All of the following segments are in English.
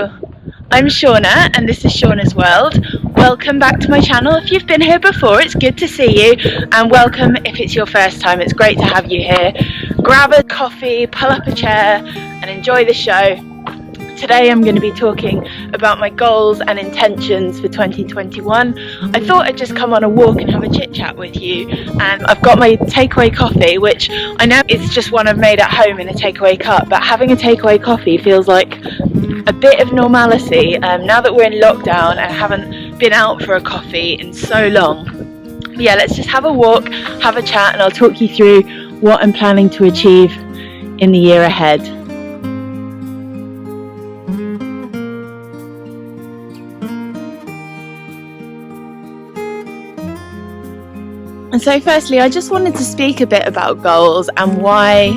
Hello, I'm Shauna and this is Shauna's World. Welcome back to my channel. If you've been here before, it's good to see you, and welcome if it's your first time. It's great to have you here. Grab a coffee, pull up a chair and enjoy the show. Today I'm going to be talking about my goals and intentions for 2021. I thought I'd just come on a walk and have a chit chat with you, and I've got my takeaway coffee, which I know is just one I've made at home in a takeaway cup, but having a takeaway coffee feels like a bit of normality now that we're in lockdown and I haven't been out for a coffee in so long. Yeah, let's just have a walk, have a chat, and I'll talk you through what I'm planning to achieve in the year ahead. And so firstly, I just wanted to speak a bit about goals and why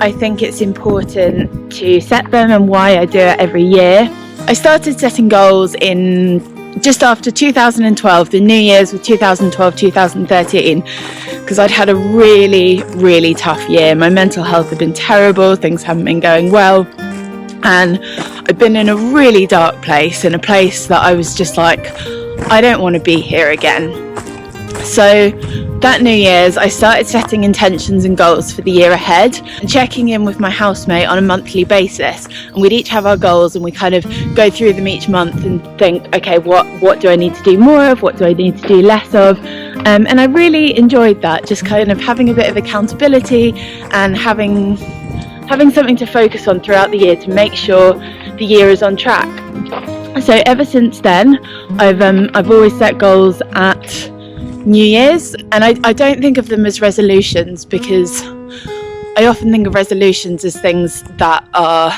I think it's important to set them and why I do it every year. I started setting goals in just after 2012, the New Year's with 2012-2013, because I'd had a really tough year. My mental health had been terrible, things haven't been going well, and I'd been in a really dark place, in a place that I was just like, I don't want to be here again. So that New Year's, I started setting intentions and goals for the year ahead and checking in with my housemate on a monthly basis. And we'd each have our goals and we kind of go through them each month and think, okay, what do I need to do more of? What do I need to do less of? And I really enjoyed that, just kind of having a bit of accountability and having something to focus on throughout the year to make sure the year is on track. So ever since then, I've always set goals at New Year's, and I don't think of them as resolutions, because I often think of resolutions as things that are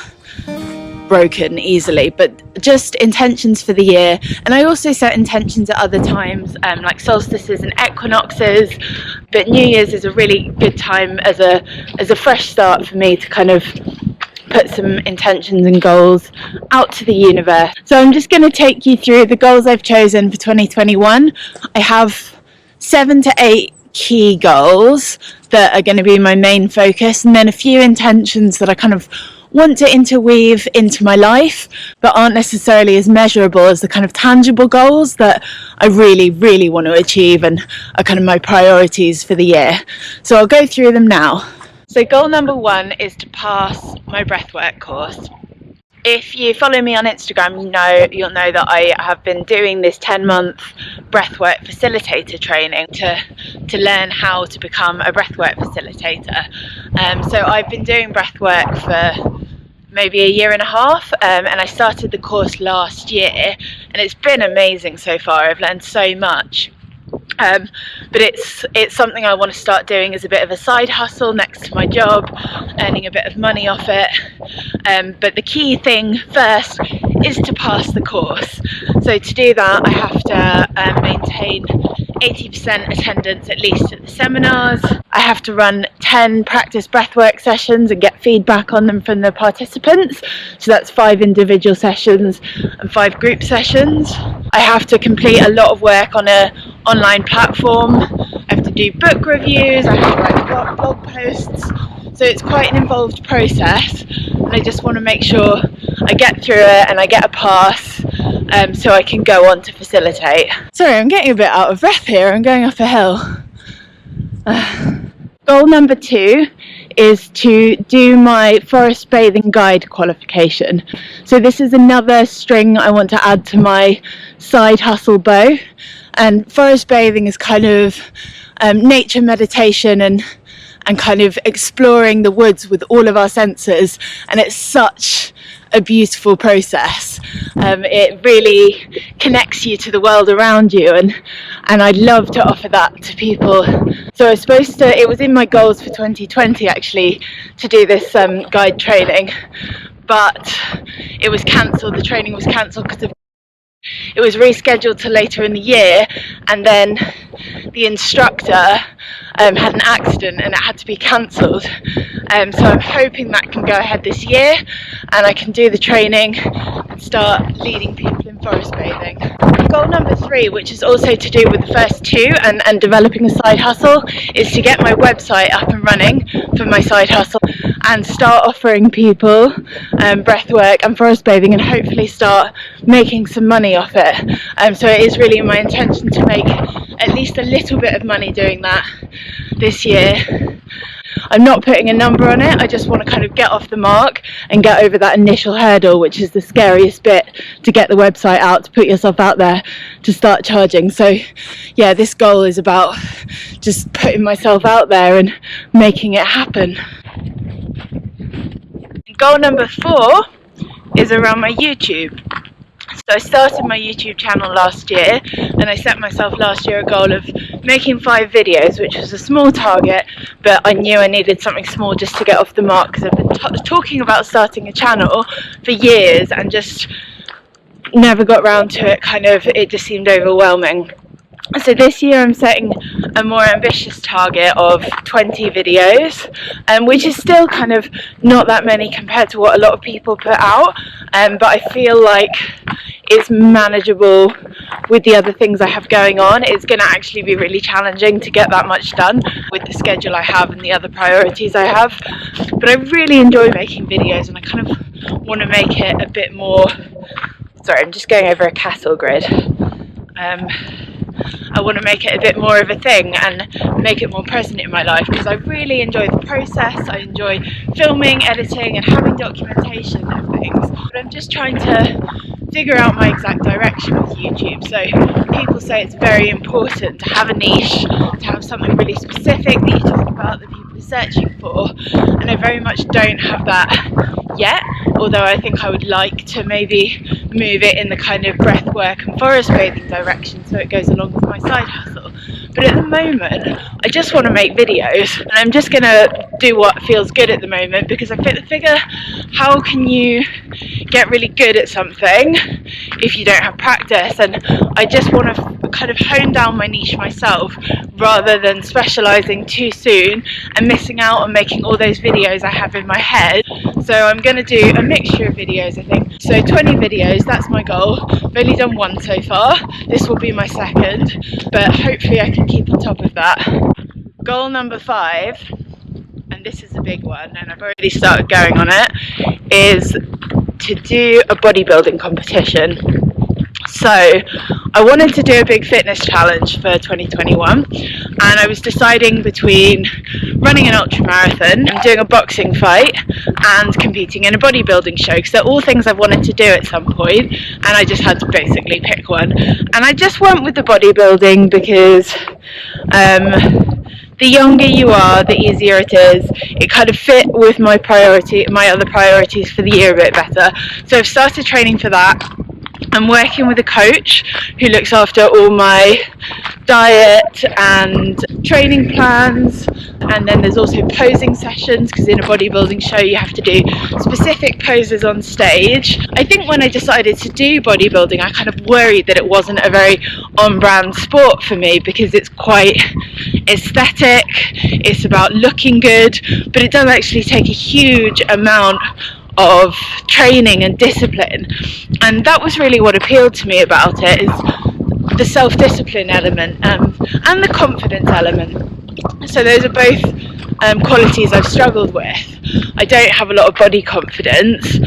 broken easily, but just intentions for the year. And I also set intentions at other times, like solstices and equinoxes, but New Year's is a really good time as a fresh start for me to kind of put some intentions and goals out to the universe. So I'm just going to take you through the goals I've chosen for 2021. I have 7 to 8 key goals that are going to be my main focus, and then a few intentions that I kind of want to interweave into my life but aren't necessarily as measurable as the kind of tangible goals that I really want to achieve and are kind of my priorities for the year. So I'll go through them now. So goal number 1 is to pass my breathwork course. If you follow me on Instagram, you'll know that I have been doing this 10-month breathwork facilitator training to learn how to become a breathwork facilitator. So I've been doing breathwork for maybe a year and a half, and I started the course last year, and it's been amazing so far. I've learned so much. But it's something I want to start doing as a bit of a side hustle next to my job, earning a bit of money off it. But the key thing first is to pass the course. So to do that, I have to maintain 80% attendance at least at the seminars. I have to run 10 practice breathwork sessions and get feedback on them from the participants. So that's 5 individual sessions and 5 group sessions. I have to complete a lot of work on an online platform. I have to do book reviews, I have to write blog posts. So it's quite an involved process, and I just want to make sure I get through it and I get a pass, so I can go on to facilitate. Sorry, I'm getting a bit out of breath here. I'm going up a hill. Goal number 2 is to do my forest bathing guide qualification. So this is another string I want to add to my side hustle bow. And forest bathing is kind of nature meditation and kind of exploring the woods with all of our senses, and it's such a beautiful process. It really connects you to the world around you, and I'd love to offer that to people. So it was in my goals for 2020 actually to do this guide training, but it was cancelled. The training was cancelled because it was rescheduled to later in the year, and then the instructor had an accident and it had to be cancelled. So I'm hoping that can go ahead this year and I can do the training and start leading people in forest bathing. Goal number 3, which is also to do with the first 2 and developing a side hustle, is to get my website up and running for my side hustle and start offering people breathwork and forest bathing, and hopefully start making some money off it. So it is really my intention to make at least a little bit of money doing that this year. I'm not putting a number on it, I just want to kind of get off the mark and get over that initial hurdle, which is the scariest bit, to get the website out, to put yourself out there, to start charging. So yeah, this goal is about just putting myself out there and making it happen. Goal number 4 is around my YouTube. So I started my YouTube channel last year, and I set myself last year a goal of making 5 videos, which was a small target, but I knew I needed something small just to get off the mark, because I've been talking about starting a channel for years and just never got round to it. It just seemed overwhelming. So this year I'm setting a more ambitious target of 20 videos, which is still kind of not that many compared to what a lot of people put out, but I feel like it's manageable with the other things I have going on. It's going to actually be really challenging to get that much done with the schedule I have and the other priorities I have, but I really enjoy making videos, and I kind of want to make it a bit more... Sorry, I'm just going over a cattle grid. I want to make it a bit more of a thing and make it more present in my life, because I really enjoy the process. I enjoy filming, editing and having documentation of things, but I'm just trying to figure out my exact direction with YouTube. So people say it's very important to have a niche, to have something really specific that you talk about that people are searching for, and I very much don't have that yet, although I think I would like to maybe move it in the kind of breathwork and forest bathing direction, so it goes along with my side hustle. But at the moment I just want to make videos, and I'm just going to do what feels good at the moment, because I figure, how can you get really good at something if you don't have practice? And I just want to kind of hone down my niche myself, rather than specialising too soon and missing out on making all those videos I have in my head. So I'm going to do a mixture of videos, I think. So 20 videos, that's my goal. I've only done 1 so far. This will be my 2nd, but hopefully I can keep on top of that. Goal number 5, and this is a big one, and I've already started going on it, is to do a bodybuilding competition. So I wanted to do a big fitness challenge for 2021, and I was deciding between running an ultra marathon and doing a boxing fight and competing in a bodybuilding show, because they're all things I've wanted to do at some point, and I just had to basically pick one. And I just went with the bodybuilding because the younger you are, the easier it is. It kind of fit with my other priorities for the year a bit better. So I've started training for that. I'm working with a coach who looks after all my diet and training plans, and then there's also posing sessions, because in a bodybuilding show you have to do specific poses on stage. I think when I decided to do bodybuilding, I kind of worried that it wasn't a very on-brand sport for me, because it's quite aesthetic, it's about looking good, but it does actually take a huge amount of training and discipline, and that was really what appealed to me about it, is the self-discipline element and the confidence element. So those are both qualities I've struggled with. I don't have a lot of body confidence,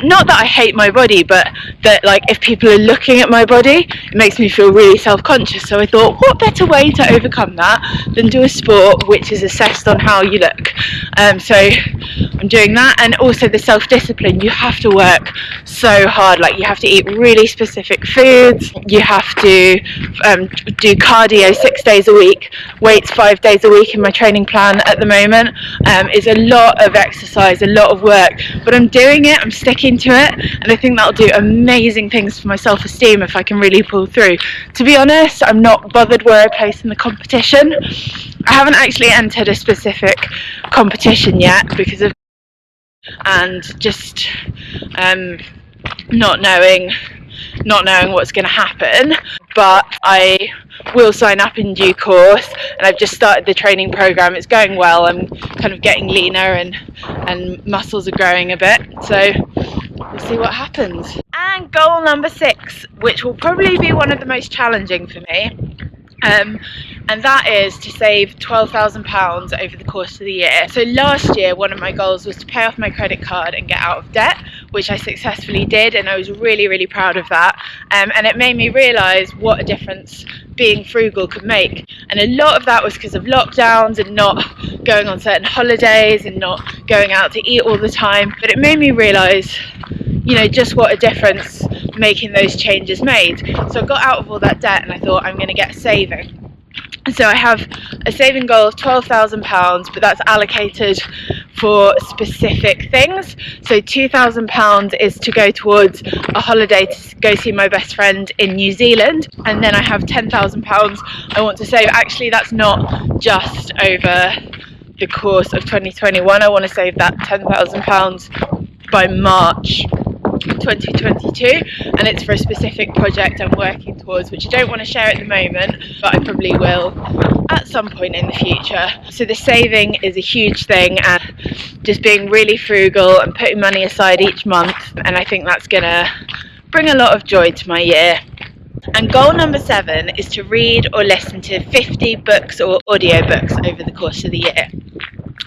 not that I hate my body, but that, like, if people are looking at my body, it makes me feel really self-conscious. So I thought, what better way to overcome that than do a sport which is assessed on how you look. So I'm doing that, and also the self-discipline. You have to work so hard, like you have to eat really specific foods, you have to do cardio 6 days a week, weights 5 days a week in my training plan at the moment. It's a lot of exercise, a lot of work, but I'm doing it, I'm sticking to it, and I think that'll do amazing things for my self-esteem if I can really pull through. To be honest, I'm not bothered where I place in the competition. I haven't actually entered a specific competition yet because of just not knowing what's going to happen, but I will sign up in due course, and I've just started the training program. It's going well. I'm kind of getting leaner and muscles are growing a bit, so we'll see what happens. And goal number 6, which will probably be one of the most challenging for me, and that is to save £12,000 over the course of the year. So last year, one of my goals was to pay off my credit card and get out of debt, which I successfully did, and I was really, really proud of that. And it made me realise what a difference being frugal could make. And a lot of that was because of lockdowns and not going on certain holidays and not going out to eat all the time. But it made me realise, you know, just what a difference making those changes made. So I got out of all that debt and I thought, I'm going to get a saving. So I have a saving goal of £12,000, but that's allocated for specific things. So £2,000 is to go towards a holiday to go see my best friend in New Zealand, and then I have £10,000 I want to save. Actually, that's not just over the course of 2021. I want to save that £10,000 by March 2022, and it's for a specific project I'm working towards, which I don't want to share at the moment, but I probably will at some point in the future. So the saving is a huge thing, and just being really frugal and putting money aside each month, and I think that's gonna bring a lot of joy to my year. And goal number 7 is to read or listen to 50 books or audiobooks over the course of the year.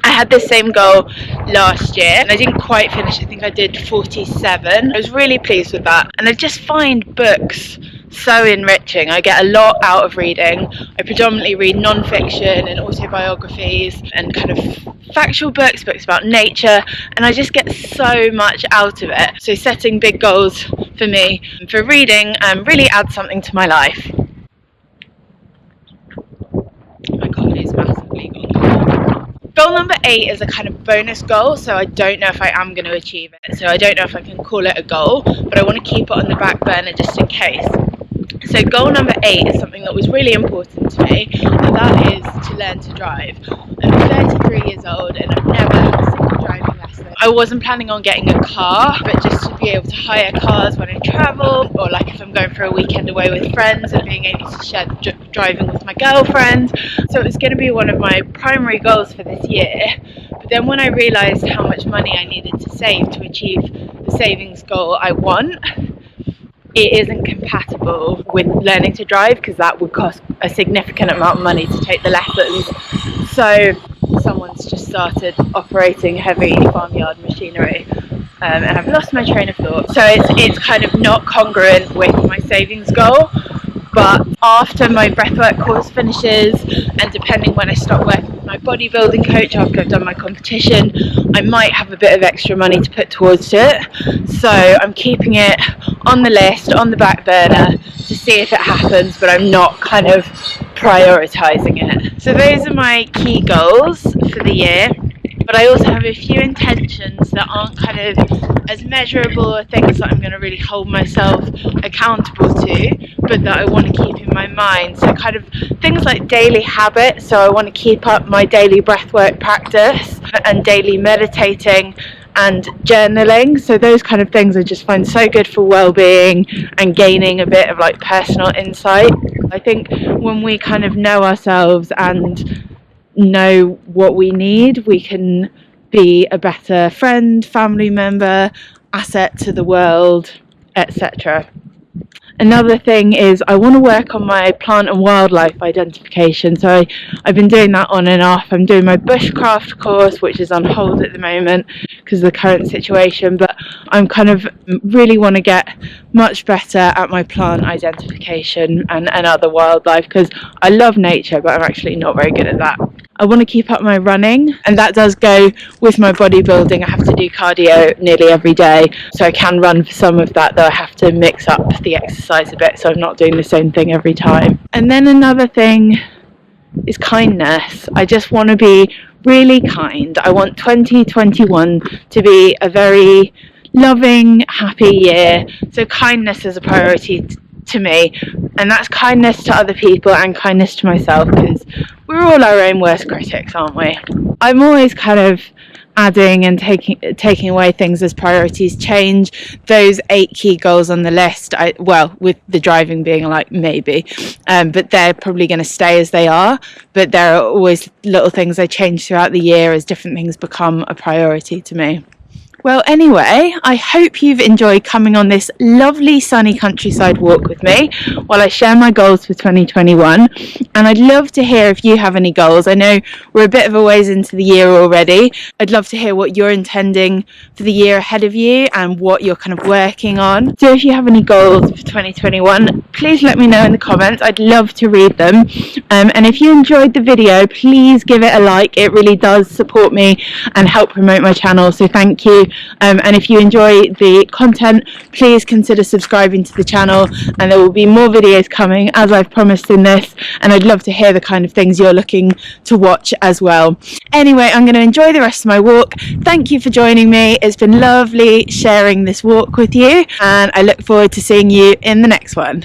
I had this same goal last year and I didn't quite finish. I think I did 47. I was really pleased with that, and I just find books so enriching. I get a lot out of reading. I predominantly read non-fiction and autobiographies and kind of factual books about nature, and I just get so much out of it. So setting big goals for me for reading really adds something to my life. My coffee is massively gone. Goal number 8 is a kind of bonus goal, so I don't know if I am going to achieve it. So I don't know if I can call it a goal, but I want to keep it on the back burner just in case. So goal number 8 is something that was really important to me, and that is to learn to drive. I'm 33 years old and I've never had a single driving lesson. I wasn't planning on getting a car, but just to be able to hire cars when I travel, or like if I'm going for a weekend away with friends, and being able to share driving with my girlfriend. So it was going to be one of my primary goals for this year. But then when I realised how much money I needed to save to achieve the savings goal I want, it isn't compatible with learning to drive, because that would cost a significant amount of money to take the lessons. So someone's just started operating heavy farmyard machinery, and I've lost my train of thought. So it's kind of not congruent with my savings goal. But after my breathwork course finishes, and depending when I stop working with my bodybuilding coach after I've done my competition, I might have a bit of extra money to put towards it. So I'm keeping it on the list, on the back burner, to see if it happens, but I'm not kind of prioritising it. So those are my key goals for the year. But I also have a few intentions that aren't kind of as measurable, or things that I'm going to really hold myself accountable to, but that I want to keep in my mind. So kind of things like daily habits. So I want to keep up my daily breathwork practice and daily meditating and journaling. So those kind of things I just find so good for well-being and gaining a bit of like personal insight. I think when we kind of know ourselves and know what we need, we can be a better friend, family member, asset to the world, etc. Another thing is I want to work on my plant and wildlife identification. So I've been doing that on and off. I'm doing my bushcraft course, which is on hold at the moment because of the current situation, but I'm kind of really want to get much better at my plant identification and other wildlife, because I love nature, but I'm actually not very good at that. I want to keep up my running, and that does go with my bodybuilding. I have to do cardio nearly every day, so I can run for some of that, though I have to mix up the exercise a bit so I'm not doing the same thing every time. And then another thing is kindness. I just want to be really kind. I want 2021 to be a very loving, happy year. So kindness is a priority to me, and that's kindness to other people and kindness to myself, because we're all our own worst critics, aren't we? I'm always kind of adding and taking away things as priorities change. Those 8 key goals on the list, with the driving being like maybe, but they're probably going to stay as they are. But there are always little things I change throughout the year as different things become a priority to me. Well, anyway, I hope you've enjoyed coming on this lovely sunny countryside walk with me while I share my goals for 2021. And I'd love to hear if you have any goals. I know we're a bit of a ways into the year already. I'd love to hear what you're intending for the year ahead of you and what you're kind of working on. So if you have any goals for 2021, please let me know in the comments. I'd love to read them. And if you enjoyed the video, please give it a like. It really does support me and help promote my channel. So thank you. And if you enjoy the content, please consider subscribing to the channel, and there will be more videos coming as I've promised in this, and I'd love to hear the kind of things you're looking to watch as well. Anyway, I'm going to enjoy the rest of my walk. Thank you for joining me. It's been lovely sharing this walk with you, and I look forward to seeing you in the next one.